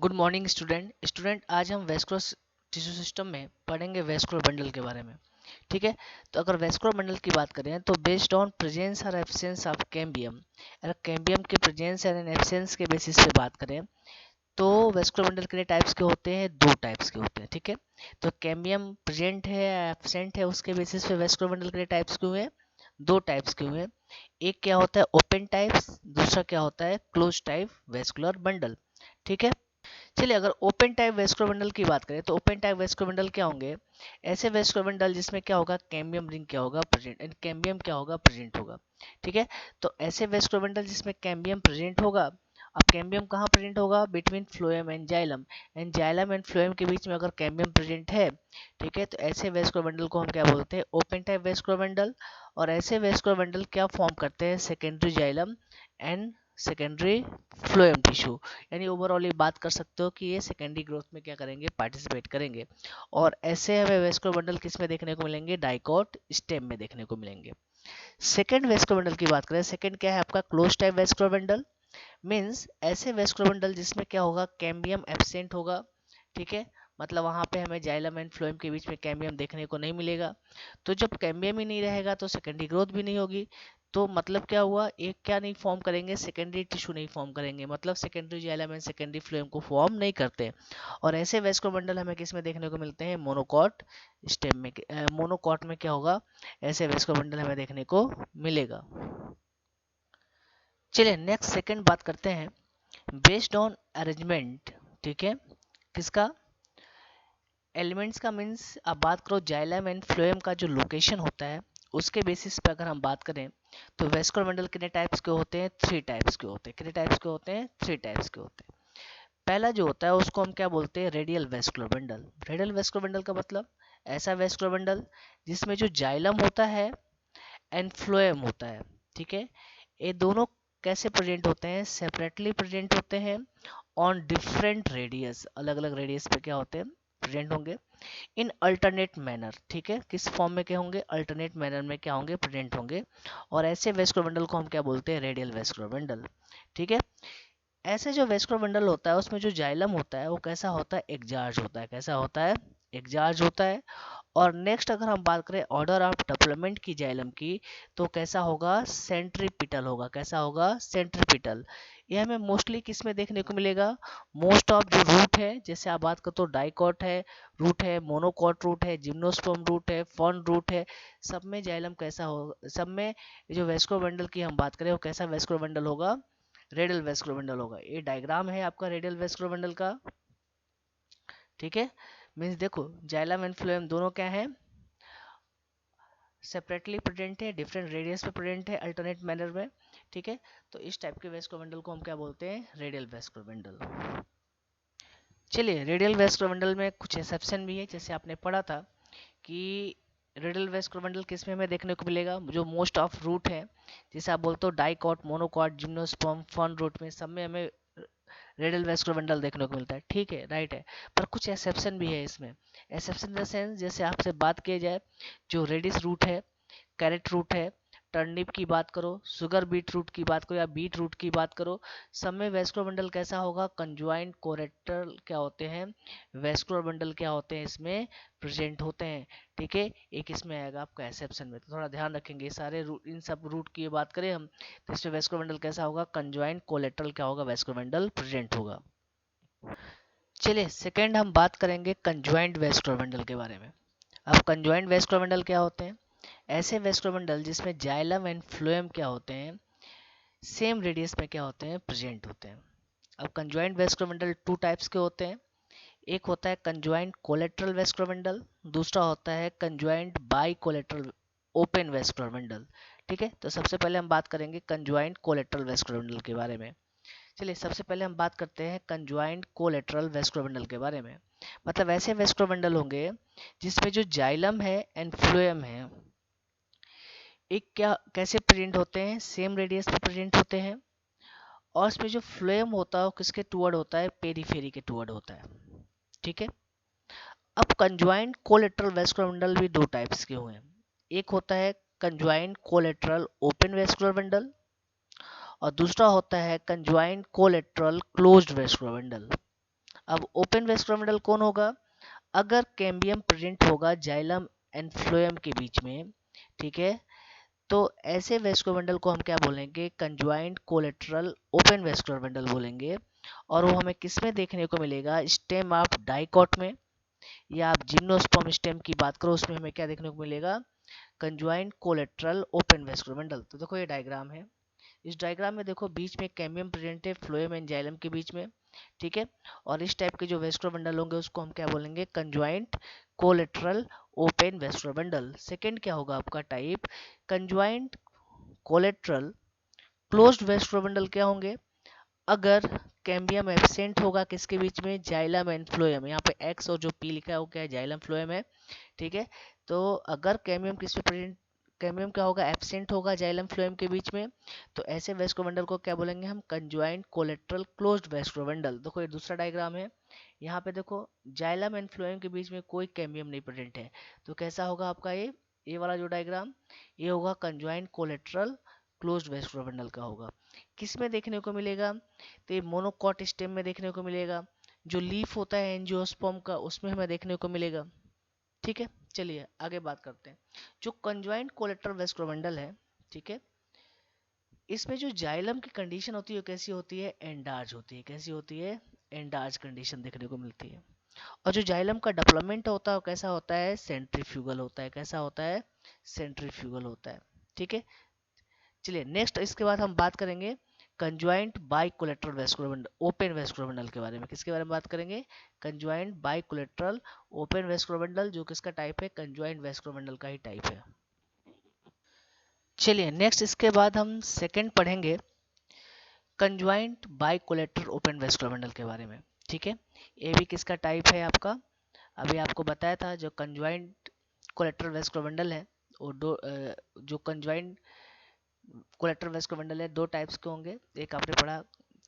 Good morning student आज हम vascular tissue system में पढ़ेंगे वेस्कुलर बंडल के बारे में। ठीक है, तो अगर वेस्कुलर बंडल की बात करें तो बेस्ड ऑन प्रेजेंस और एब्सेंस ऑफ कैम्बियम, अगर कैम्बियम के प्रेजेंस एंड एब्सेंस के बेसिस पे बात करें तो वेस्कुलर बंडल के लिए टाइप्स के होते हैं, दो टाइप्स के होते हैं। ठीक है, तो कैम्बियम प्रेजेंट है एब्सेंट है उसके बेसिस पे वेस्कुलर बंडल के लिए टाइप्स क्यों है, दो टाइप्स के हुए। एक क्या होता है ओपन टाइप्स, दूसरा क्या होता है क्लोज टाइप वेस्कुलर बंडल। ठीक है, चलिए अगर ओपन टाइप वेस्कुलर बंडल की बात करें तो ओपन टाइप वेस्कुलर बंडल क्या होंगे, ऐसे वेस्कुलर बंडल जिसमें क्या होगा कैम्बियम रिंग क्या होगा प्रेजेंट एंड कैम्बियम क्या होगा प्रेजेंट होगा। ठीक है, तो ऐसे वेस्कुलर बंडल जिसमें कैम्बियम प्रेजेंट होगा, अब कैम्बियम कहाँ प्रेजेंट होगा, between phloem and xylem, and xylem and phloem के बीच में अगर कैम्बियम प्रेजेंट है। ठीक है, तो ऐसे वेस्कुलर बंडल को हम क्या बोलते हैं ओपन टाइप वेस्कुलर बंडल। और ऐसे वेस्कुलर बंडल क्या फॉर्म करते हैं secondary xylem and secondary phloem tissue, यानी ओवरऑल ये बात कर सकते हो कि ये सेकेंडरी ग्रोथ में क्या करेंगे पार्टिसिपेट करेंगे। और ऐसे हमें वेस्कुलर बंडल किस में देखने को मिलेंगे, डाइकोट स्टेम में देखने को मिलेंगे। सेकेंड वेस्कुलर बंडल की बात करें, सेकेंड क्या है आपका close type vascular bundle, means ऐसे वेस्कुलर बंडल जिसमें क्या होगा कैम्बियम एब्सेंट होगा। ठीक है, मतलब वहां पे हमें जाइलम एंड फ्लोएम के बीच में कैम्बियम देखने को नहीं मिलेगा। तो जब कैम्बियम ही नहीं रहेगा तो सेकेंडरी ग्रोथ भी नहीं होगी। तो मतलब क्या हुआ, एक क्या नहीं फॉर्म करेंगे सेकेंडरी टिश्यू नहीं फॉर्म करेंगे, मतलब secondary xylem and secondary phloem को फॉर्म नहीं करते। और ऐसे वेस्कुलर बंडल हमें किस में देखने को मिलते हैं, मोनोकॉट स्टेम में। मोनोकॉट में क्या होगा, ऐसे वेस्कुलर बंडल हमें देखने को मिलेगा। चलिए नेक्स्ट सेकंड बात करते हैं बेस्ड ऑन अरेंजमेंट। ठीक है, किसका, एलिमेंट्स का, मीन्स आप बात करो जाइलम एंड फ्लोएम का जो लोकेशन होता है उसके बेसिस पे अगर हम बात करें तो वेस्कुलर बंडल कितने टाइप्स के होते हैं, थ्री टाइप्स के होते हैं। कितने टाइप्स के होते हैं, थ्री टाइप्स के होते हैं। पहला जो होता है उसको हम क्या बोलते हैं, radial vascular bundle. Radial vascular bundle का मतलब ऐसा वेस्कुलर बंडल जिसमें जो जाइलम होता है एंड फ्लोएम होता है। ठीक है, ये दोनों कैसे प्रेजेंट होते हैं, सेपरेटली प्रेजेंट होते हैं ऑन डिफरेंट रेडियस, अलग अलग रेडियस पे क्या होते हैं प्रेजेंट होंगे इन अल्टरनेट मैनर। ठीक है, किस फॉर्म में क्या होंगे, अल्टरनेट मैनर में क्या होंगे प्रेजेंट होंगे। और ऐसे वेस्कुलर बंडल को हम क्या बोलते हैं, रेडियल वेस्कुलर बंडल। ठीक है, ऐसे जो वेस्कुलर बंडल होता है उसमें जो जाइलम होता है वो कैसा होता है, एग्जार्ज होता है। कैसा होता है, एग्जार्ज होता है। और नेक्स्ट अगर हम बात करें ऑर्डर ऑफ डेवलपमेंट की जाइलम की, तो कैसा होगा, सेंट्रीपिटल होगा। कैसा होगा, सेंट्रीपिटल। ये हमें मोस्टली किस में देखने को मिलेगा, मोस्ट ऑफ जो रूट है, जैसे आप बात करो तो डाइकॉट है, रूट है, मोनोकॉट रूट है, जिम्नोस्पर्म रूट है, फर्न रूट है, सब में जाइलम कैसा होगा, सब में जो वेस्कुलर बंडल की हम बात करें वो कैसा वेस्कुलर बंडल होगा, रेडियल वेस्कुलर बंडल होगा। ये डायग्राम है आपका रेडियल वेस्कुलर बंडल का। ठीक है, मीन्स देखो जाइलम एंड फ्लोएम दोनों क्या है, सेपरेटली प्रेजेंट है, डिफरेंट रेडियस पे प्रेजेंट है अल्टरनेट मैनर में। ठीक है, तो इस टाइप के वेस्कुलर बंडल को हम क्या बोलते हैं, रेडियल वेस्कुलर बंडल। चलिए रेडियल वेस्कुलर बंडल में कुछ एक्सेप्शन भी है, जैसे आपने पढ़ा था कि रेडियल वेस्कुलर बंडल किस में हमें देखने को मिलेगा, जो मोस्ट ऑफ रूट है, जैसे आप बोलते हो dicot, monocot, gymnosperm, fern root में, सब में हमें रेडियल वेस्कुलर बंडल देखने को मिलता है। ठीक है, राइट है, पर कुछ एक्सेप्शन भी है इसमें। एक्सेप्शन इन द सेंस, जैसे आपसे बात किया जाए जो रेडिस रूट है, कैरेट रूट है, टर्निप की बात करो, सुगर बीट रूट की बात करो या बीट रूट की बात करो, सब में वेस्कुलर बंडल कैसा होगा, कंज्वाइंट कोरेक्टल क्या होते हैं, वेस्कुलर बंडल क्या होते हैं इसमें प्रेजेंट होते हैं। ठीक है, एक इसमें आएगा आपका एक्सेप्शन में, तो थोड़ा ध्यान रखेंगे सारे रूट, इन सब रूट की बात करें हम तो इसमें वेस्कुलर बंडल कैसा होगा, कंज्वाइंट कोलेट्रल क्या होगा, वेस्कुलर बंडल प्रेजेंट होगा। चलिए सेकंड हम बात करेंगे कंज्वाइंट वेस्कुलर बंडल के बारे में। अब कंज्वाइंट वेस्कुलर बंडल क्या होते हैं, ऐसे वेस्कुलर बंडल जिसमें जाइलम एंड फ्लोएम क्या होते हैं, सेम रेडियस में क्या होते हैं प्रेजेंट होते हैं। अब conjoint vascular bundle two types के होते हैं, एक होता है कंज्वाइंट कोलेट्रल वेस्कुलर बंडल, दूसरा होता है conjoint by collateral open vascular bundle. ठीक है, तो सबसे पहले हम बात करेंगे कंज्वाइंट कोलेट्रल वेस्कुलर बंडल के बारे में। चलिए सबसे पहले हम बात करते हैं कंज्वाइंट कोलेट्रल वेस्कुलर बंडल के बारे में। मतलब ऐसे वेस्कुलर बंडल होंगे जिसमें जो जाइलम है एंड फ्लोएम है, एक क्या कैसे प्रेजेंट होते हैं, सेम रेडियस पे प्रेजेंट होते हैं। और इसमें जो फ्लोएम होता है वो किसके टुवर्ड होता है, पेरीफेरी के टुवर्ड होता है। ठीक है, अब कंज्वाइंट कोलेट्रल वेस्कुलर बंडल भी दो टाइप्स के हुए हैं, एक होता है conjoint collateral open vascular bundle और दूसरा होता है conjoint collateral closed vascular bundle. अब ओपन वेस्कुलर बंडल कौन होगा? अगर कैम्बियम प्रेजेंट होगा जाइलम एंड फ्लोएम के बीच में, ठीक है, तो ऐसे वेस्कुलर बंडल को हम क्या बोलेंगे? Conjoint collateral open vascular bundle बोलेंगे। और वो हमें किस में देखने को मिलेगा? स्टेम ऑफ डाइकॉट में, या आप जिम्नोस्पर्म स्टेम की बात करो उसमें हमें क्या देखने को मिलेगा? Conjoint collateral open vascular bundle. तो देखो ये डायग्राम है, इस डायग्राम में देखो बीच में कैम्बियम प्रेजेंट है फ्लोएम एंड जाइलम के बीच में, ठीक है। और इस टाइप के जो वेस्कुलर बंडल होंगे उसको हम क्या बोलेंगे? Conjoint collateral open vascular bundle. Second क्या होगा आपका type? Conjoint collateral closed vascular bundle क्या होंगे? अगर कैम्बियम एब्सेंट होगा किसके बीच में? Xylem and phloem. यहाँ पे एक्स और जो पी लिखा है वो क्या है? जाइलम फ्लोएम है, ठीक है। तो अगर कैम्बियम किस पे प्रेजेंट, कैम्बियम क्या होगा? एब्सेंट होगा जाइलम फ्लोएम के बीच में, तो ऐसे वेस्कुलर बंडल को क्या बोलेंगे हम? Conjoint collateral closed vascular bundle. देखो ये दूसरा डायग्राम है, यहाँ पे देखो जाइलम एंड फ्लोएम के बीच में कोई कैम्बियम नहीं प्रेजेंट है, तो कैसा होगा आपका ये वाला जो डायग्राम, ये होगा conjoint collateral closed vascular bundle का होगा। किस में देखने को मिलेगा? तो ये मोनोकॉट स्टेम में देखने को मिलेगा, जो लीफ होता है एंजियोस्पर्म का उसमें हमें देखने को मिलेगा, ठीक है। चलिए आगे बात करते हैं। जो कंज्वाइंट कोलेटरल वेस्कुलर बंडल है, ठीक है, इसमें जो जाइलम की कंडीशन होती है वो कैसी होती है? एंडार्ज होती है। कैसी होती है? एंडार्ज कंडीशन देखने को मिलती है। और जो जाइलम का डेवलपमेंट होता है वो कैसा होता है? सेंट्रीफ्यूगल होता है। कैसा होता है? सेंट्रीफ्यूगल होता है, ठीक है। चलिए नेक्स्ट इसके बाद हम बात करेंगे conjoint bicollateral vascular bundle open vascular bundle के बारे में। किसके बारे में बात करेंगे? Conjoint bicollateral open vascular bundle, जो किसका टाइप है? कंज्वाइंट वेस्कुलर बंडल का ही टाइप है। चलिए नेक्स्ट इसके बाद हम सेकंड पढ़ेंगे conjoint bicollateral open vascular bundle के बारे में, ठीक है। ये भी किसका टाइप है आपका? अभी आपको बताया था जो कंज्वाइंट कोलेटरल वेस्कुलर बंडल है वो जो कंज्वाइंट कोलेटरल वेस्कुलर बंडल है दो टाइप्स के होंगे। एक आपने पढ़ा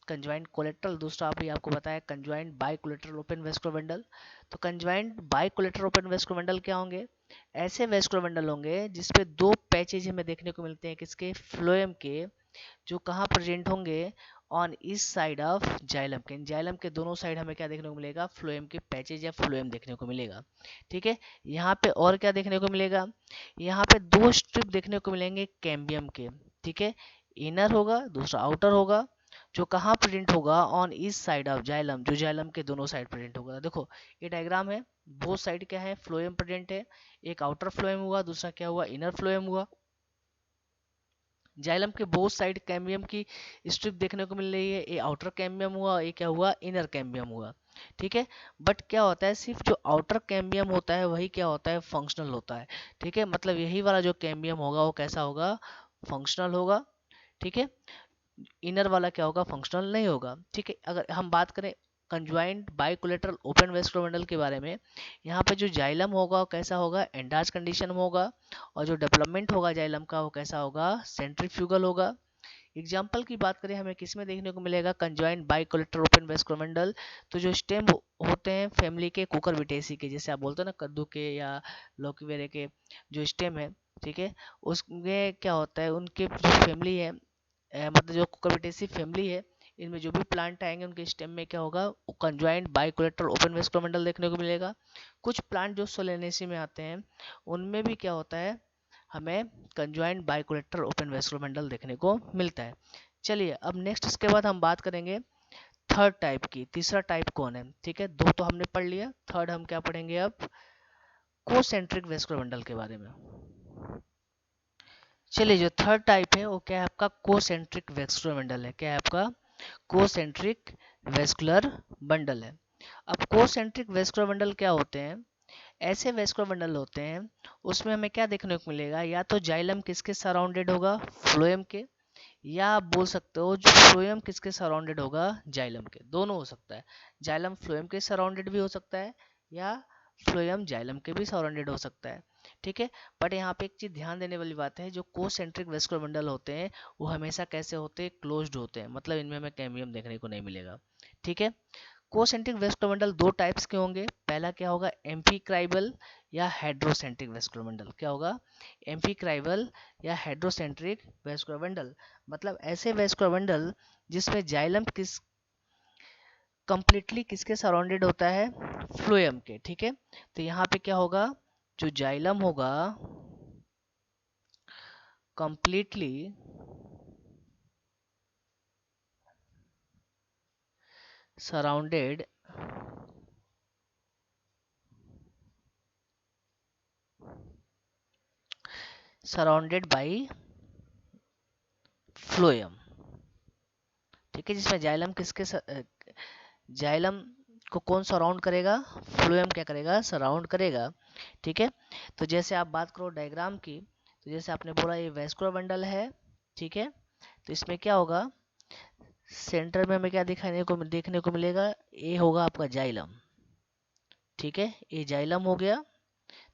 कंज्वाइंट कोलेटरल, दूसरा अभी आपको बताया conjoint bicollateral open vascular bundle. तो conjoint bicollateral open vascular bundle क्या होंगे? ऐसे वेस्कुलर बंडल होंगे जिसपे दो पैचेज हमें देखने को मिलते हैं किसके? फ्लोएम के, जो कहाँ प्रेजेंट होंगे? On east side of xylem के। जाइलम के दोनों साइड हमें क्या देखने को मिलेगा? फ्लोएम के पैचेज या फ्लोएम देखने को मिलेगा, ठीक है। यहाँ पे और क्या देखने को मिलेगा? यहाँ पे दो स्ट्रिप देखने को मिलेंगे कैम्बियम के, ठीक है। इनर होगा, दूसरा आउटर होगा, जो कहाँ प्रेजेंट होगा? On east side of xylem, जो जाइलम के दोनों साइड प्रेजेंट होगा। देखो ये डायग्राम है, बोथ साइड क्या है? फ्लोएम प्रेजेंट है। एक आउटर फ्लोएम हुआ, दूसरा क्या हुआ? इनर फ्लोएम हुआ। जाइलम के बोथ साइड कैम्बियम की स्ट्रिप देखने को मिल रही है। ये आउटर कैम्बियम हुआ, ये क्या हुआ? इनर कैम्बियम हुआ, ठीक है। बट क्या होता है, सिर्फ जो आउटर कैम्बियम होता है वही क्या होता है? फंक्शनल होता है, ठीक है। मतलब यही वाला जो कैम्बियम होगा वो कैसा होगा? फंक्शनल होगा, ठीक है। इनर वाला क्या होगा? फंक्शनल नहीं होगा, ठीक है। अगर हम बात करें conjoint bicollateral open vascular bundle के बारे में, यहाँ पे जो जाइलम होगा वो कैसा होगा? एंडार्ज कंडीशन में होगा। और जो डेवलपमेंट होगा जाइलम का वो कैसा होगा? सेंट्रीफ्यूगल होगा। एग्जाम्पल की बात करें हमें किस में देखने को मिलेगा conjoint bicollateral open vascular bundle? तो जो स्टेम होते हैं फैमिली के कुकुरबिटेसी के, जैसे आप बोलते हैं ना कद्दू के या लौकी वगैरह के जो स्टेम है, ठीक है, उसमें क्या होता है? उनके जो फैमिली है, मतलब जो कुकुरबिटेसी फैमिली है, इनमें जो भी प्लांट आएंगे उनके स्टेम में क्या होगा? Conjoint bicollateral open vascular bundle देखने को मिलेगा। कुछ प्लांट जो सोलेनेसी में आते हैं उनमें भी क्या होता है? हमें conjoint bicollateral open vascular bundle देखने को मिलता है। चलिए अब नेक्स्ट इसके बाद हम बात करेंगे थर्ड टाइप की। तीसरा टाइप कौन है? ठीक है, दो तो हमने पढ़ लिया, थर्ड हम क्या पढ़ेंगे अब? कोसेंट्रिक वेस्कुलर बंडल के बारे में। चलिए जो थर्ड टाइप है वो क्या है आपका? कोसेंट्रिक वेस्कुलर बंडल है। क्या है आपका? कोसेंट्रिक वेस्कुलर बंडल है। अब कोसेंट्रिक वेस्कुलर बंडल क्या होते हैं? ऐसे वेस्कुलर बंडल होते हैं उसमें हमें क्या देखने को मिलेगा? या तो जाइलम किसके सराउंडेड होगा? फ्लोएम के। या आप बोल सकते हो जो फ्लोएम किसके सराउंडेड होगा? जाइलम के। दोनों हो सकता है, जाइलम फ्लोएम के सराउंडेड भी हो सकता है या फ्लोएम जाइलम के भी सराउंडेड हो सकता है, ठीक है। बट यहाँ पे एक चीज ध्यान देने वाली बात है, जो कोसेंट्रिक वेस्कुलर बंडल होते हैं वो हमेशा कैसे होते हैं? क्लोज्ड होते हैं, मतलब इनमें हमें कैम्बियम देखने को नहीं मिलेगा, ठीक है। कोसेंट्रिक वेस्कुलर बंडल दो टाइप्स के होंगे। पहला क्या होगा? एम्फीक्राइबल या हाइड्रोसेंट्रिक वेस्कुलर बंडल। क्या होगा? एम्फीक्राइबल या हाइड्रोसेंट्रिक वेस्कुलर बंडल, मतलब ऐसे वेस्कुलर बंडल जिसमें जाइलम किस कंप्लीटली किसके सराउंडेड होता है, फ्लोएम के, ठीक है। तो यहाँ पे क्या होगा, जो जाइलम होगा कंप्लीटली सराउंडेड बाय फ्लोएम, ठीक है। जिसमें जाइलम जाइलम को कौन सराउंड करेगा, फ्लोएम क्या करेगा, सराउंड करेगा, ठीक है। तो जैसे आप बात करो डायग्राम की, तो जैसे आपने बोला ये वैस्कुलर बंडल है, ठीक है। तो इसमें क्या होगा, सेंटर में हमें क्या देखने को मिलेगा, ये होगा आपका जाइलम, ठीक है। ये जाइलम हो गया,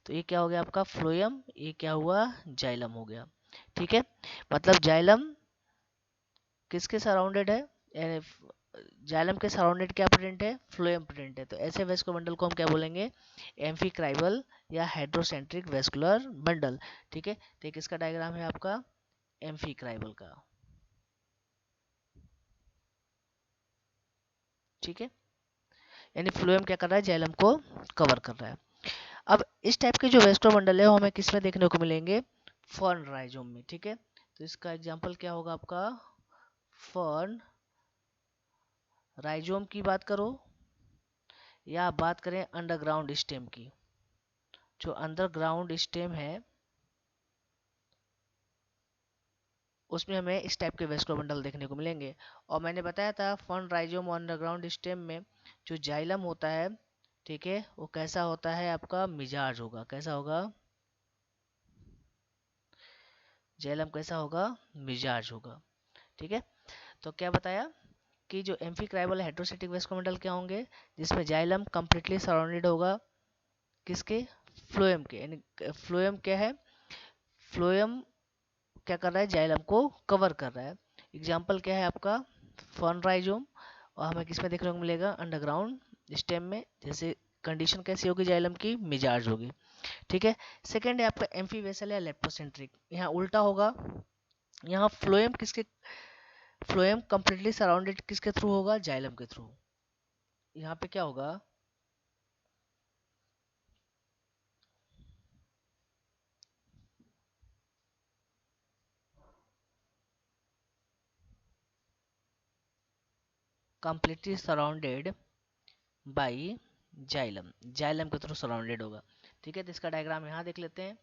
तो ये क्या हो गया आपका फ्लोएम, ये क्या हुआ, जाइलम हो गया, ठीक है। मतलब जाइलम किसके सराउंडेड है, जाइलम के सराउंडेड क्या प्रेजेंट है, फ्लोएम प्रेजेंट है। तो ऐसे वेस्कुलर बंडल को हम क्या बोलेंगे, एम्फीक्राइबल या हाइड्रोसेंट्रिक वेस्कुलर बंडल, ठीक है। तो एक इसका डायग्राम है आपका एम्फीक्राइबल का, ठीक है। यानी फ्लोएम क्या कर रहा है, जाइलम को कवर कर रहा है। अब इस टाइप के जो वेस्कुलर बंडल है वो हमें किस में देखने को मिलेंगे, फर्न राइजोम में, ठीक है। तो इसका एग्जांपल क्या होगा आपका, फर्न राइजोम की बात करो, या आप बात करें अंडरग्राउंड स्टेम की। जो अंडरग्राउंड स्टेम है उसमें हमें इस टाइप के वेस्कुलर बंडल देखने को मिलेंगे। और मैंने बताया था फर्न राइजोम और अंडरग्राउंड स्टेम में जो जाइलम होता है, ठीक है, वो कैसा होता है आपका, मिजाज होगा, कैसा होगा, जाइलम कैसा होगा, मिजाज होगा, ठीक है। तो क्या बताया कि जो एम्फीक्राइबल हेटेरोसिटिक वेस्कुलर क्या होंगे, जिसमें जाइलम कंप्लीटली सराउंडेड होगा किसके, फ्लोएम के। यानी फ्लोएम क्या है, फ्लोएम क्या कर रहा है, जाइलम को कवर कर रहा है। एग्जाम्पल क्या है आपका, फर्न राइजोम, और हमें किसमें देखने को मिलेगा, अंडरग्राउंड स्टेम में। जैसे कंडीशन कैसी होगी जाइलम की, मिजाज होगी, ठीक है। सेकेंड है आपका एम्फीवेसल या लेप्टोसेंट्रिक, यहाँ उल्टा होगा। यहाँ फ्लोएम कंप्लीटली सराउंडेड किसके थ्रू होगा, जाइलम के थ्रू। यहाँ पे क्या होगा, completely surrounded by xylem, xylem के थ्रू सराउंडेड होगा, ठीक है। तो इसका डायग्राम यहाँ देख लेते हैं।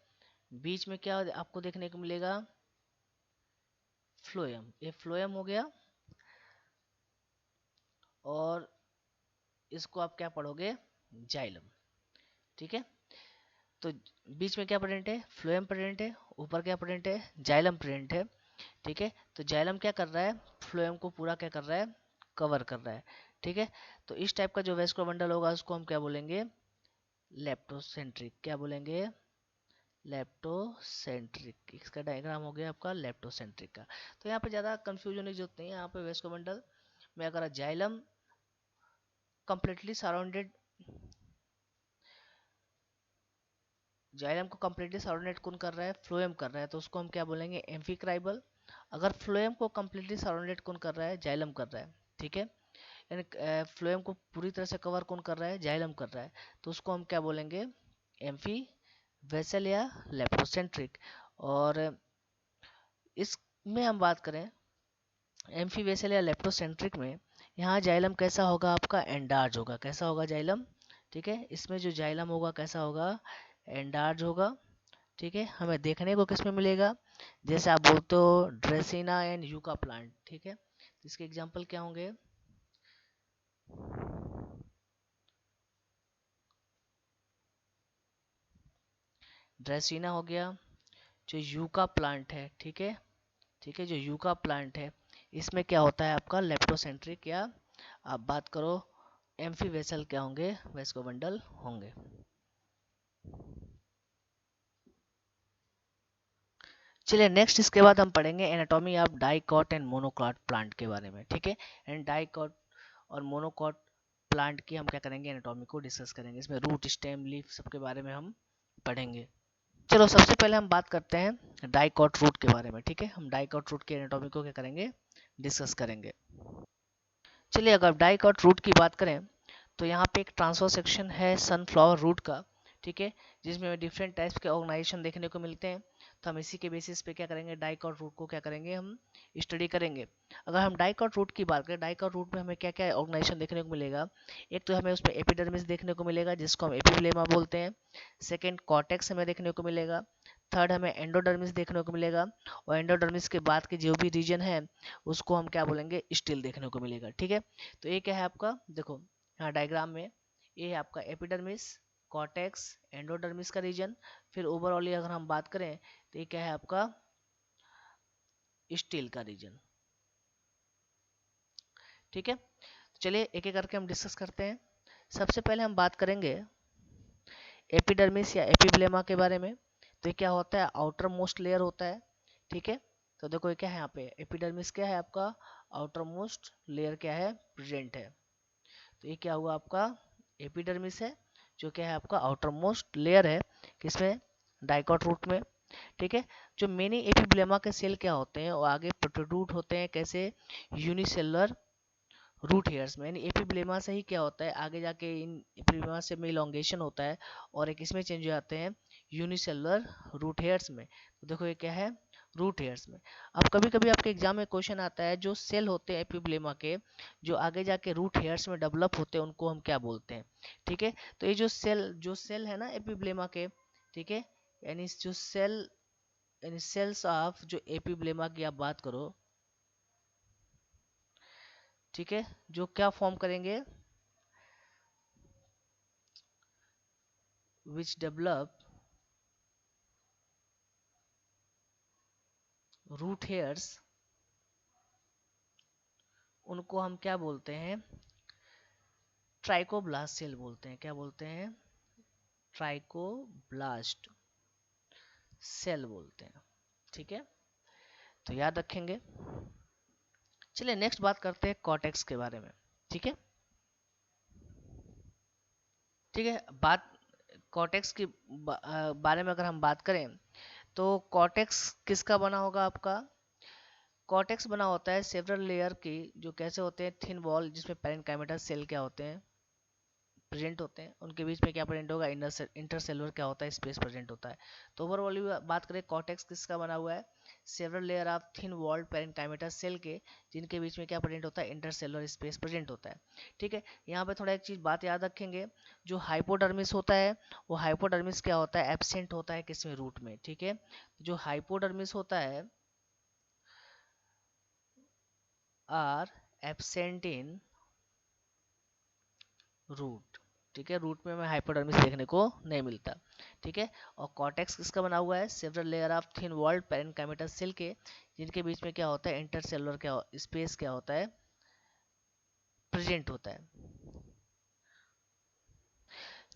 बीच में क्या आपको देखने को मिलेगा, फ्लोएम, ये फ्लोएम हो गया, और इसको आप क्या पढ़ोगे, जाइलम, ठीक है। तो बीच में क्या प्रेजेंट है, फ्लोएम प्रेजेंट है, ऊपर क्या प्रेजेंट है, जाइलम प्रेजेंट है, ठीक है। तो जाइलम क्या कर रहा है, फ्लोएम को पूरा क्या कर रहा है, कवर कर रहा है, ठीक है। तो इस टाइप का जो वेस्कुलर बंडल होगा उसको हम क्या बोलेंगे, लेप्टोसेंट्रिक, क्या बोलेंगे, लेप्टोसेंट्रिक। इसका डायग्राम हो गया आपका लेप्टोसेंट्रिक का। तो यहाँ पे ज़्यादा कंफ्यूजन होने की जरूरत नहीं है। यहाँ पे वेस्कुलर बंडल में अगर जाइलम कंप्लीटली सराउंडेड, जाइलम को कंप्लीटली सराउंडेड कौन कर रहा है, फ्लोएम कर रहा है, तो उसको हम क्या बोलेंगे, एम्फीक्राइबल। अगर फ्लोएम को कंप्लीटली सराउंडेड कौन कर रहा है, जाइलम कर रहा है, ठीक है। यानी फ्लोएम को पूरी तरह से कवर कौन कर रहा है, जाइलम कर रहा है, तो उसको हम क्या बोलेंगे, एम्फी वेसल या लेप्टोसेंट्रिक। और इसमें हम बात करें एम्फी वेसल या लेप्टोसेंट्रिक में, यहाँ जाइलम कैसा होगा आपका, एंडार्ज होगा, कैसा होगा जाइलम, ठीक है। इसमें जो जाइलम होगा कैसा होगा, एंडार्ज होगा, ठीक है। हमें देखने को किसमें मिलेगा, जैसे आप बोलते हो ड्रेसिना एंड यूका प्लांट, ठीक है। तो इसके एग्जांपल क्या होंगे, ड्रेसिना हो गया, जो यूका प्लांट है, ठीक है, ठीक है। जो यूका प्लांट है इसमें क्या होता है आपका लेप्टोसेंट्रिक, या आप बात करो एम्फी वेसल क्या होंगे, वेस्कोबंडल होंगे। चलिए नेक्स्ट इसके बाद हम पढ़ेंगे anatomy of dicot and monocot plant के बारे में, ठीक है। एंड डाइकॉट और मोनोकॉट प्लांट की हम क्या करेंगे, एनाटॉमी को डिस्कस करेंगे। इसमें रूट, स्टेम, लीफ सबके बारे में हम पढ़ेंगे। चलो सबसे पहले हम बात करते हैं डाइकॉट रूट के बारे में, ठीक है। हम डाइकॉट रूट के एनाटॉमी को क्या करेंगे, डिस्कस करेंगे। चलिए अगर डाइकॉट रूट की बात करें तो यहाँ पे एक ट्रांसफर सेक्शन है सनफ्लावर रूट का, ठीक है, जिसमें डिफरेंट टाइप्स के ऑर्गेनाइजेशन देखने को मिलते हैं। तो हम इसी के बेसिस पे क्या करेंगे, डाइकॉट रूट को क्या करेंगे, हम स्टडी करेंगे। अगर हम डाइकॉट रूट की बात करें, डाइकॉट रूट में हमें क्या क्या ऑर्गेनाइजेशन देखने को मिलेगा। एक तो हमें उसमें एपिडर्मिस देखने को मिलेगा जिसको हम एपिब्लेमा बोलते हैं। सेकेंड कॉर्टेक्स हमें देखने को मिलेगा। थर्ड हमें एंडोडर्मिस देखने को मिलेगा। और एंडोडर्मिस के बाद के जो भी रीजन है उसको हम क्या बोलेंगे, स्टिल देखने को मिलेगा, ठीक है। तो ये क्या है आपका, देखो यहाँ डायग्राम में ये है आपका एपिडर्मिस, कॉर्टेक्स, एंडोडर्मिस का रीजन। फिर ओवरऑल अगर हम बात करें तो ये क्या है आपका, स्टील का रीजन, ठीक है। चलिए एक एक करके हम डिस्कस करते हैं। सबसे पहले हम बात करेंगे एपिडर्मिस या एपिब्लेमा के बारे में। तो ये क्या होता है, आउटर मोस्ट लेयर होता है, ठीक है। तो देखो ये क्या है, यहाँ पे एपिडर्मिस क्या है आपका, आउटर मोस्ट लेयर क्या है, प्रेजेंट है। तो ये क्या हुआ आपका, एपिडर्मिस है, जो क्या है आपका आउटर मोस्ट लेयर है, किसमें, डाइकॉट रूट में, ठीक है। जो मेनी एपिब्लेमा के सेल क्या होते हैं, वो आगे प्रोट्रूड होते हैं, कैसे, यूनिसेलुलर रूट हेयर्स में। यानी एपिब्लेमा से ही क्या होता है, आगे जाके इन एपिब्लेमा से में इलोंगेशन होता है और एक इसमें चेंज हो जाते हैं यूनिसेलुलर रूट हेयर्स में। तो देखो ये क्या है, रूट हेयर्स में। अब कभी कभी आपके एग्जाम में क्वेश्चन आता है, जो सेल होते हैं एपिब्लेमा के, जो आगे जाके रूट हेयर्स में डेवलप होते हैं, उनको हम क्या बोलते हैं, ठीक है। तो ये जो सेल है ना एपिब्लेमा के, ठीक है, यानी जो सेल, यानी सेल्स ऑफ जो एपिब्लेमा की आप बात करो, ठीक है, जो क्या फॉर्म करेंगे, which develop रूट हेयर्स, उनको हम क्या बोलते हैं, ट्राइकोब्लास्ट सेल बोलते हैं। क्या बोलते हैं, ट्राइकोब्लास्ट सेल बोलते हैं, ठीक है। तो याद रखेंगे। चलिए नेक्स्ट बात करते हैं कॉर्टेक्स के बारे में, ठीक है, ठीक है। बात कॉर्टेक्स की बारे में अगर हम बात करें तो कॉर्टेक्स किसका बना होगा आपका, कॉर्टेक्स बना होता है सेवरल लेयर की, जो कैसे होते हैं, थिन वॉल, जिसमें पैरेन्काइमेटा सेल क्या होते हैं, प्रेजेंट होते हैं, उनके बीच में क्या प्रेजेंट होगा, इंटरसेलुलर क्या होता है, स्पेस प्रेजेंट होता है। तो ओवरऑल बात करें कॉर्टेक्स किसका बना हुआ है, several layer of thin walled parenchymatous cell के, जिनके बीच में क्या प्रेजेंट होता है, इंटरसेलुलर स्पेस प्रेजेंट होता है, ठीक है। यहाँ पे थोड़ा एक चीज बात याद रखेंगे, जो हाइपोडर्मिस होता है, वो हाइपोडर्मिस क्या होता है, एब्सेंट होता है किसमें, रूट में, ठीक है। जो हाइपोडर्मिस होता है आर एब्सेंट इन रूट, ठीक है, रूट में हमें हाइपोडर्मिस देखने को नहीं मिलता, ठीक है। और कॉर्टेक्स किसका बना हुआ है, several layer of thin walled parenchymatous cell के, जिनके बीच में क्या होता है, इंटरसेलुलर क्या स्पेस क्या होता है, प्रेजेंट होता है।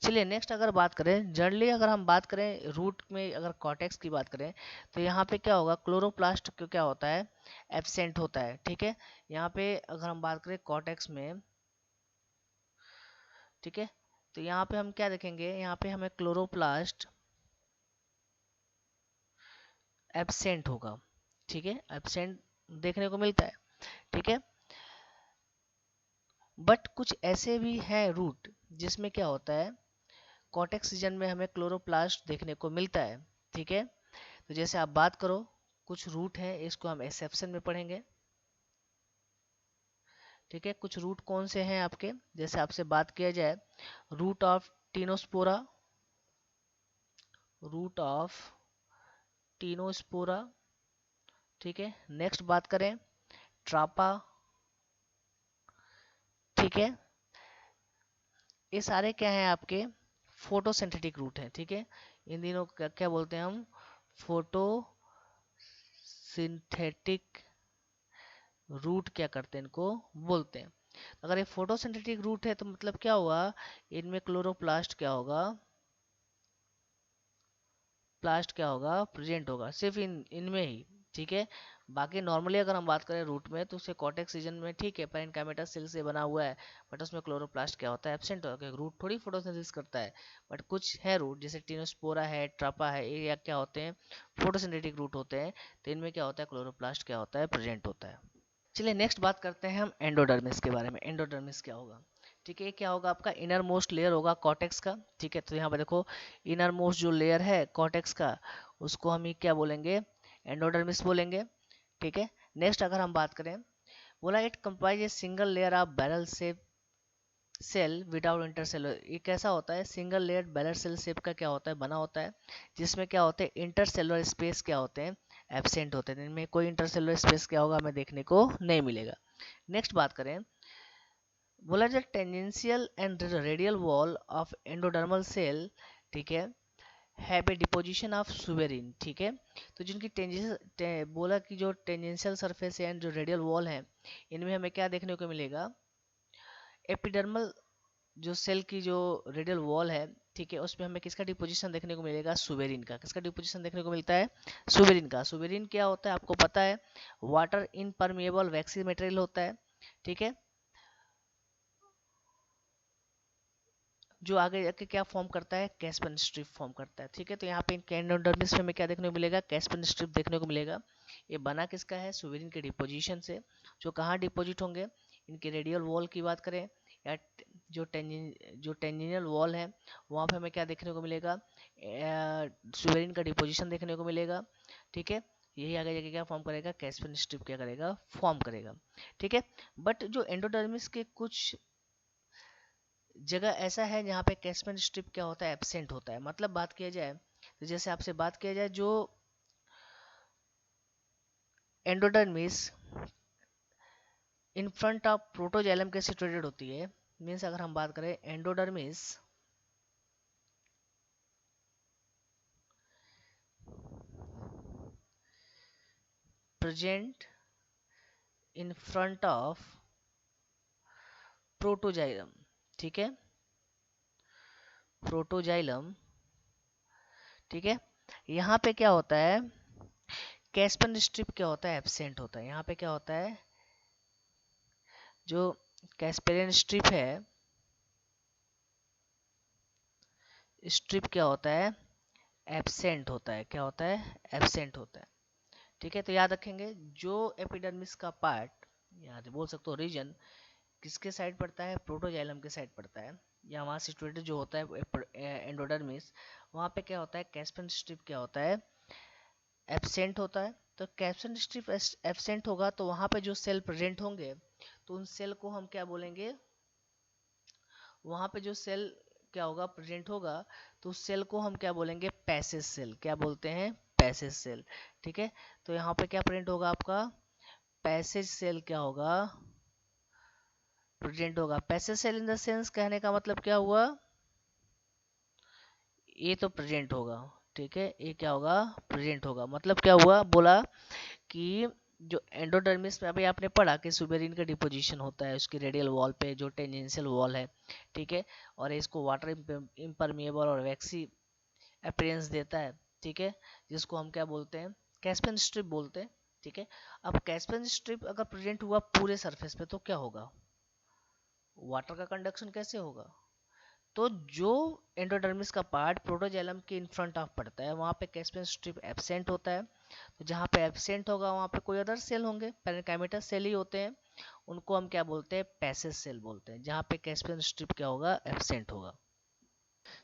चलिए नेक्स्ट अगर बात करें, जनरली अगर हम बात करें रूट में, अगर कॉर्टेक्स की बात करें तो यहाँ पे क्या होगा, क्लोरोप्लास्ट क्या होता है, एब्सेंट होता है, ठीक है। यहाँ पे अगर हम बात करें कॉर्टेक्स में, ठीक है, तो यहाँ पे हम क्या देखेंगे, यहाँ पे हमें क्लोरोप्लास्ट एब्सेंट होगा, ठीक है, एब्सेंट देखने को मिलता है, ठीक है। बट कुछ ऐसे भी हैं रूट जिसमें क्या होता है, कॉर्टेक्स रीजन में हमें क्लोरोप्लास्ट देखने को मिलता है, ठीक है। तो जैसे आप बात करो, कुछ रूट हैं, इसको हम एक्सेप्शन में पढ़ेंगे, ठीक है। कुछ रूट कौन से हैं आपके, जैसे आपसे बात किया जाए, root of tinospora, root of tinospora, ठीक है। नेक्स्ट बात करें ट्रापा, ठीक है। ये सारे क्या हैं आपके, फोटोसिंथेटिक रूट हैं, ठीक है। इन दिनों क्या क्या बोलते हैं हम, फोटो सिंथेटिक रूट क्या करते हैं, इनको बोलते हैं। अगर ये फोटोसिंथेटिक रूट है तो मतलब क्या हुआ, इनमें क्लोरोप्लास्ट क्या होगा, प्लास्ट क्या होगा, प्रेजेंट होगा, सिर्फ इनमें ही, ठीक है। बाकी नॉर्मली अगर हम बात करें रूट में तो उसे कॉर्टेक्स रीजन में, ठीक है, पैरेन्काइमेटा सेल से बना हुआ है, बट उसमें क्लोरोप्लास्ट क्या होता है, एब्सेंट होता है, रूट थोड़ी फोटोसिंथेसिस करता है। बट कुछ है रूट जैसे टीनोस्पोरा है, ट्रापा है, ये या क्या होते हैं, फोटोसिंथेटिक रूट होते हैं। तो इनमें क्या होता है, क्लोरोप्लास्ट क्या होता है, प्रेजेंट होता है। चलिए नेक्स्ट बात करते हैं हम एंडोडर्मिस के बारे में। एंडोडर्मिस क्या होगा? ठीक है, क्या होगा आपका इनर मोस्ट लेयर होगा कॉर्टेक्स का। ठीक है, तो यहाँ पे देखो इनर मोस्ट जो लेयर है कॉर्टेक्स का, उसको हम ये क्या बोलेंगे? एंडोडर्मिस बोलेंगे। ठीक है, नेक्स्ट अगर हम बात करें, बोला it comprise a single layer of barrel shape cell without intercellular. ये कैसा होता है? Single layer barrel cell shape का क्या होता है? बना होता है, जिसमें क्या होते हैं इंटरसेलुलर स्पेस क्या होते हैं? एब्सेंट होते हैं। इनमें कोई इंटरसेलुलर स्पेस क्या होगा? हमें देखने को नहीं मिलेगा। नेक्स्ट बात करें, बोला जो tangential and radial wall of endodermal cell, ठीक है, have a deposition of suberin. ठीक है, तो जिनकी बोला कि जो टेंजेंशियल सरफेस एंड जो रेडियल वॉल है, इनमें हमें क्या देखने को मिलेगा? एपिडर्मल जो सेल की जो रेडियल वॉल है, ठीक है, उसमें हमें किसका डिपोजिशन देखने को मिलेगा? सुबेरिन का। किसका डिपोजिशन देखने को मिलता है? सुबेरिन का। सुबेरिन क्या होता है आपको पता है? वाटर इनपरमिएबल वैक्सी मटेरियल होता है। ठीक है, जो आगे जाके क्या फॉर्म करता है? कैस्पन स्ट्रिप फॉर्म करता है। ठीक है, तो यहाँ पे एंडोडर्मिस में हमें क्या देखने को मिलेगा? कैस्पन स्ट्रिप देखने को मिलेगा। ये बना किसका है? सुबेरिन के डिपोजिशन से। जो कहाँ डिपोजिट होंगे? इनके रेडियल वॉल की बात करें या जो टेंजिनियल वॉल है, वहाँ पे हमें क्या देखने को मिलेगा? सुबेरिन का डिपोजिशन देखने को मिलेगा। ठीक है, यही आगे जाके क्या फॉर्म करेगा? कैस्पन स्ट्रिप क्या करेगा? फॉर्म करेगा। ठीक है, बट जो एंडोडर्मिस के कुछ जगह ऐसा है जहाँ पे कैस्पन स्ट्रिप क्या होता है? एब्सेंट होता है। मतलब बात किया जाए तो जैसे आपसे बात किया जाए, जो endodermis in front of protoxylem के सिचुएटेड होती है, मीन्स अगर हम बात करें endodermis present in front of protoxylem. ठीक है, प्रोटोजाइलम। ठीक है, यहाँ पे क्या होता है? कैस्पन स्ट्रिप क्या होता है? एब्सेंट होता है। यहाँ पे क्या होता है? जो कैस्पेरियन स्ट्रिप है, स्ट्रिप क्या होता है? एब्सेंट होता है। क्या होता है? एब्सेंट होता है। ठीक है, तो याद रखेंगे जो एपिडर्मिस का पार्ट, याद बोल सकते हो रीजन, किसके साइड पड़ता है? प्रोटोजाइलम के साइड पड़ता है, या वहाँ सिचुएटेड जो होता है एंडोडर्मिस, वहाँ पे क्या होता है? कैस्पन स्ट्रिप क्या होता है? एब्सेंट होता है। तो कैप्सन स्ट्रिप एब्सेंट होगा तो वहां पे जो सेल प्रेजेंट होंगे, तो उन सेल को हम क्या बोलेंगे? वहां पे जो सेल क्या होगा? प्रेजेंट होगा, तो उस सेल को हम क्या बोलेंगे? Passage cell. क्या बोलते हैं? Passage cell. ठीक है, तो यहाँ पे क्या प्रेजेंट होगा आपका? पैसेज सेल क्या होगा? प्रेजेंट होगा। Passage cell in the sense, कहने का मतलब क्या हुआ? ये तो प्रेजेंट होगा। ठीक है, ये क्या होगा? प्रेजेंट होगा। मतलब क्या हुआ? बोला कि जो एंडोडर्मिस में अभी आपने पढ़ा कि सुबेरिन का डिपोजिशन होता है उसकी रेडियल वॉल पे, जो टेंजेंशियल वॉल है। ठीक है, और इसको वाटर इम्परमिएबल और वैक्सी अपीयरेंस देता है। ठीक है, जिसको हम क्या बोलते हैं? कैस्पन स्ट्रिप बोलते हैं। ठीक है, अब कैस्पन स्ट्रिप अगर प्रेजेंट हुआ पूरे सरफेस पे तो क्या होगा? वाटर का कंडक्शन कैसे होगा? तो जो एंडोडर्मिस का पार्ट प्रोटोजाइलम के इन फ्रंट ऑफ पड़ता है, वहाँ पे कैस्पियन स्ट्रिप एब्सेंट होता है। तो जहाँ पे एब्सेंट होगा वहाँ पे कोई अदर सेल होंगे, पैरेनकाइमेटा सेल ही होते हैं, उनको हम क्या बोलते हैं? पैसेज सेल बोलते हैं, जहाँ पे कैस्पियन स्ट्रिप क्या होगा? एब्सेंट होगा।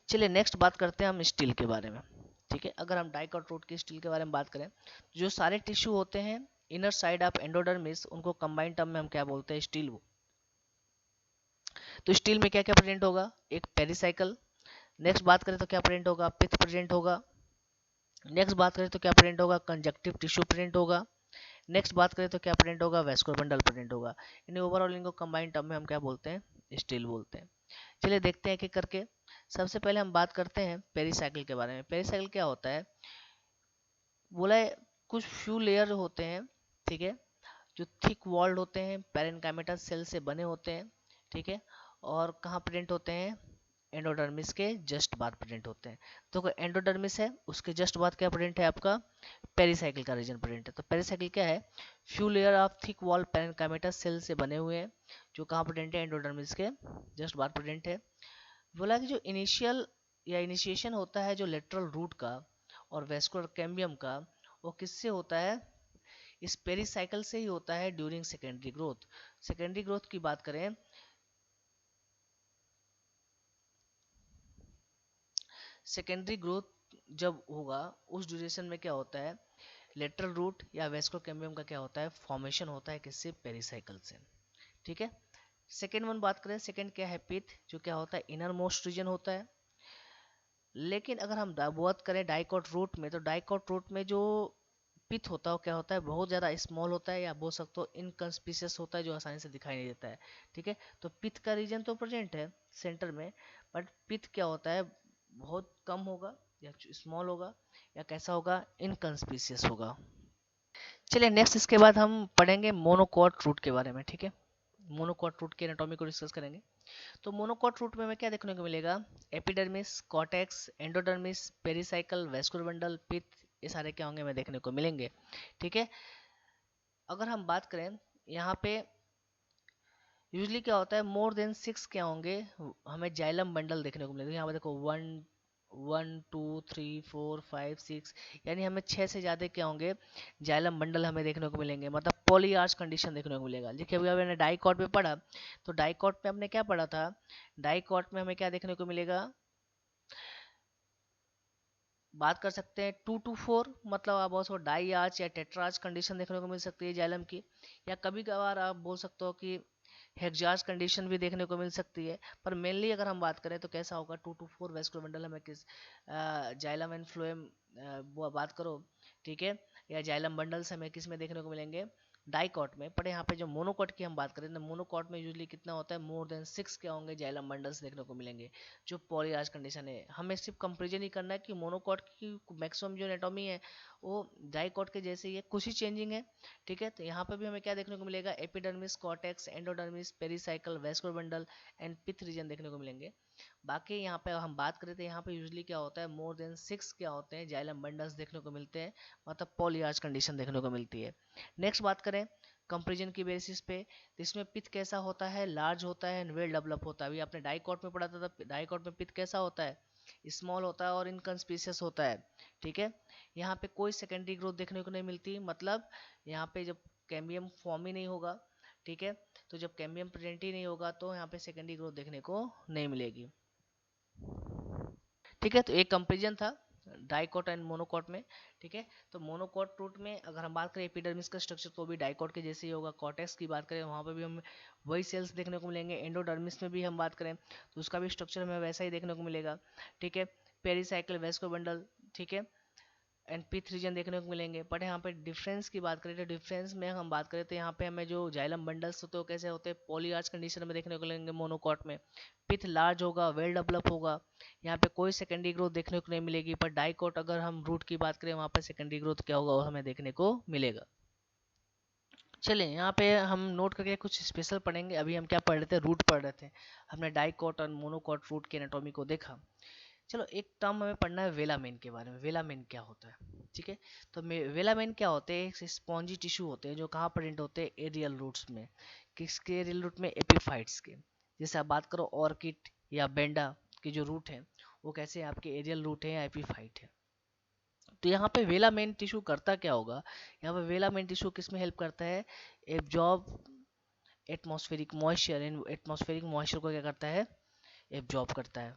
चलिए नेक्स्ट बात करते हैं हम स्टील के बारे में। ठीक है, अगर हम डाइकॉट रोड की स्टील के बारे में बात करें, जो सारे टिश्यू होते हैं इनर साइड ऑफ एंडोडर्मिस, उनको कंबाइंड टर्म में हम क्या बोलते हैं? स्टील। तो स्टील में क्या क्या प्रेजेंट होगा? एक पेरिसाइकल। नेक्स्ट बात करें तो क्या प्रेजेंट होगा? पिथ प्रेजेंट होगा। नेक्स्ट बात करें तो क्या प्रेजेंट होगा? कंजक्टिव टिश्यू प्रेजेंट होगा। नेक्स्ट बात करें तो क्या प्रेजेंट होगा? वैस्कुलर बंडल प्रेजेंट होगा। इन ओवरऑल इनको कंबाइंड टर्म में हम क्या बोलते हैं? स्टील बोलते हैं। चलिए देखते हैं एक एक करके। सबसे पहले हम बात करते हैं पेरिसाइकिल के बारे में। पेरिसाइकिल क्या होता है? बोला है कुछ फ्यू लेयर होते हैं, ठीक है, जो थिक वॉल्ड होते हैं, पैरेनकाइमेटा सेल से बने होते हैं। ठीक है, और कहाँ प्रेजेंट होते हैं? एंडोडर्मिस के जस्ट बाद प्रेजेंट होते हैं। तो एंडोडर्मिस है, उसके जस्ट बाद क्या प्रेजेंट है आपका? पेरिसाइकिल का रीजन प्रेजेंट है। तो पेरिसाइकिल क्या है? Few layer of thick wall parenchymatous cell से बने हुए हैं, जो कहाँ प्रेजेंट है? एंडोडर्मिस के जस्ट बाद प्रेजेंट है। बोला कि जो इनिशियल या इनिशिएशन होता है जो लेटरल रूट का और वेस्कुलर कैम्बियम का, वो किससे होता है? इस पेरिसाइकिल से ही होता है during secondary growth. Secondary growth की बात करें, सेकेंडरी ग्रोथ जब होगा उस ड्यूरेशन में क्या होता है, लेटरल रूट या वेस्कुलर कैम्बियम का क्या होता है, फॉर्मेशन होता है किससे, पेरिसाइकिल से। ठीक है। सेकेंड वन बात करें, सेकेंड क्या है, पिथ, जो क्या होता है, इनर मोस्ट रीजन होता है। लेकिन अगर हम बात करें डाइकोट रूट में, तो डाइकोट रूट में जो पिथ होता है वो क्या होता है, बहुत ज़्यादा स्मॉल होता है, या बोल सकते हो इनकंस्पिशियस होता है, जो आसानी से दिखाई नहीं देता है। ठीक है। तो पिथ का रीजन तो प्रेजेंट है सेंटर में, बट पिथ क्या होता है, बहुत कम होगा, या स्मॉल होगा, या कैसा होगा, इनकंस्पिशियस होगा। चलिए नेक्स्ट, इसके बाद हम पढ़ेंगे मोनोकॉट रूट के बारे में। ठीक है। मोनोकॉट रूट के एनाटॉमी को डिस्कस करेंगे। तो मोनोकॉट रूट में हमें क्या देखने को मिलेगा, epidermis, cortex, endodermis, pericycle, vascular bundle, pith, ये सारे क्या होंगे हमें देखने को मिलेंगे। ठीक है। अगर हम बात करें यहाँ पे यूजली क्या होता है, मोर देन 6 क्या होंगे, हमें जाइलम बंडल देखने को मिलेगा। यहाँ पे देखो 1 2 3 4 5 6, यानी हमें 6 से ज़्यादा क्या होंगे, जाइलम बंडल हमें देखने को मिलेंगे, मतलब पॉलीआर्च कंडीशन देखने को मिलेगा। देखिए अभी हमने डाइकॉट में पढ़ा, तो डाइकॉट में हमने क्या पढ़ा था, डाइकॉट में हमें क्या देखने को मिलेगा, बात कर सकते हैं 2 to 4, मतलब आप बहुत डाई आर्च या टेट्रार्च कंडीशन देखने को मिल सकती है जाइलम की, या कभी कभार आप बोल सकते हो कि हेक्सार्च कंडीशन भी देखने को मिल सकती है। पर मेनली अगर हम बात करें तो कैसा होगा, 2 to 4 वेस्कुलर बंडल हमें किस जाइलम एंड फ्लोएम बात करो, ठीक है, या जाइलम बंडल्स हमें किस में देखने को मिलेंगे, डाइकॉट में। पर यहाँ पे जो मोनोकॉट की हम बात करें तो मोनोकॉट में यूजली कितना होता है, मोर देन 6 क्या होंगे, जाइलम बंडल्स देखने को मिलेंगे, जो पॉलीआर्च कंडीशन है। हमें सिर्फ कंपेरिजन ही करना है कि मोनोकॉट की मैक्सिमम जो एनाटॉमी है वो डाइकॉट के जैसे ही है, कुछ ही चेंजिंग है। ठीक है। तो यहाँ पे भी हमें क्या देखने को मिलेगा, epidermis, cortex, endodermis, pericycle, vascular bundle and pith region देखने को मिलेंगे। बाकी यहाँ पे हम बात करें तो यहाँ पे यूजली क्या होता है, मोर देन 6 क्या होते हैं, जाइलम बंडल्स देखने को मिलते हैं, मतलब पॉलीआर्च कंडीशन देखने को मिलती है। नेक्स्ट बात करें कंपेरिजन की बेसिस पे, तो इसमें पिथ कैसा होता है, लार्ज होता है एंड वेल डेवलप होता है। अभी आपने डाइकॉट में पढ़ा था, डाइकॉट में पिथ कैसा होता है, स्मॉल होता है और इनकंस्पिशियस होता है। ठीक है। यहाँ पे कोई सेकेंडरी ग्रोथ देखने को नहीं मिलती, मतलब यहाँ पे जब कैम्बियम फॉर्म ही नहीं होगा, ठीक है, तो जब कैम्बियम प्रेजेंट ही नहीं होगा तो यहाँ पे सेकेंडरी ग्रोथ देखने को नहीं मिलेगी। ठीक है। तो एक कंपेरिजन था डाइकॉट एंड मोनोकॉट में। ठीक है। तो मोनोकॉट रूट में अगर हम बात करें एपिडर्मिस का स्ट्रक्चर, तो भी डाइकॉट के जैसे ही होगा। कॉर्टेक्स की बात करें वहाँ पर भी हम वही सेल्स देखने को मिलेंगे। एंडोडर्मिस में भी हम बात करें तो उसका भी स्ट्रक्चर हमें वैसा ही देखने को मिलेगा। ठीक है। पेरिसाइकिल, वेस्को बंडल, ठीक है, एंड पिथ रीजन देखने को मिलेंगे। बट यहाँ पे डिफरेंस की बात करें तो डिफरेंस में हम बात करें तो यहाँ पे हमें जो जाइलम बंडल्स होते हैं कैसे होते हैं, पॉलीआर्च कंडीशन में देखने को मिलेंगे मोनोकॉट में। पिथ लार्ज होगा, वेल डेवलप होगा, यहाँ पे कोई सेकेंडरी ग्रोथ देखने को नहीं मिलेगी। पर डाइकॉट अगर हम रूट की बात करें वहाँ पे सेकेंडरी ग्रोथ क्या होगा वो हमें देखने को मिलेगा। चलिए यहाँ पे हम नोट करके कुछ स्पेशल पढ़ेंगे। अभी हम क्या पढ़ रहे थे, रूट पढ़ रहे थे। हमने डाइकॉट और मोनोकॉट रूट के एनाटॉमी को देखा। चलो एक टर्म हमें पढ़ना है वेलामेन के बारे में। वेलामेन क्या होता है, ठीक है। तो वेलामेन क्या होते हैं, स्पॉन्जी टिश्यू होते हैं जो कहाँ प्रेजेंट होते हैं, एरियल रूट्स में। किसके एरियल रूट में, एपिफाइट्स के। जैसे आप बात करो ऑर्किड या बेंडा के जो रूट हैं वो कैसे आपके एरियल रूट है या एपीफाइट है। तो यहाँ पे वेलामेन टिश्यू करता क्या होगा, यहाँ पे वेलामेन टिश्यू किस में हेल्प करता है, absorb atmospheric moisture. Atmospheric moisture को क्या करता है, एब्जॉर्ब करता है।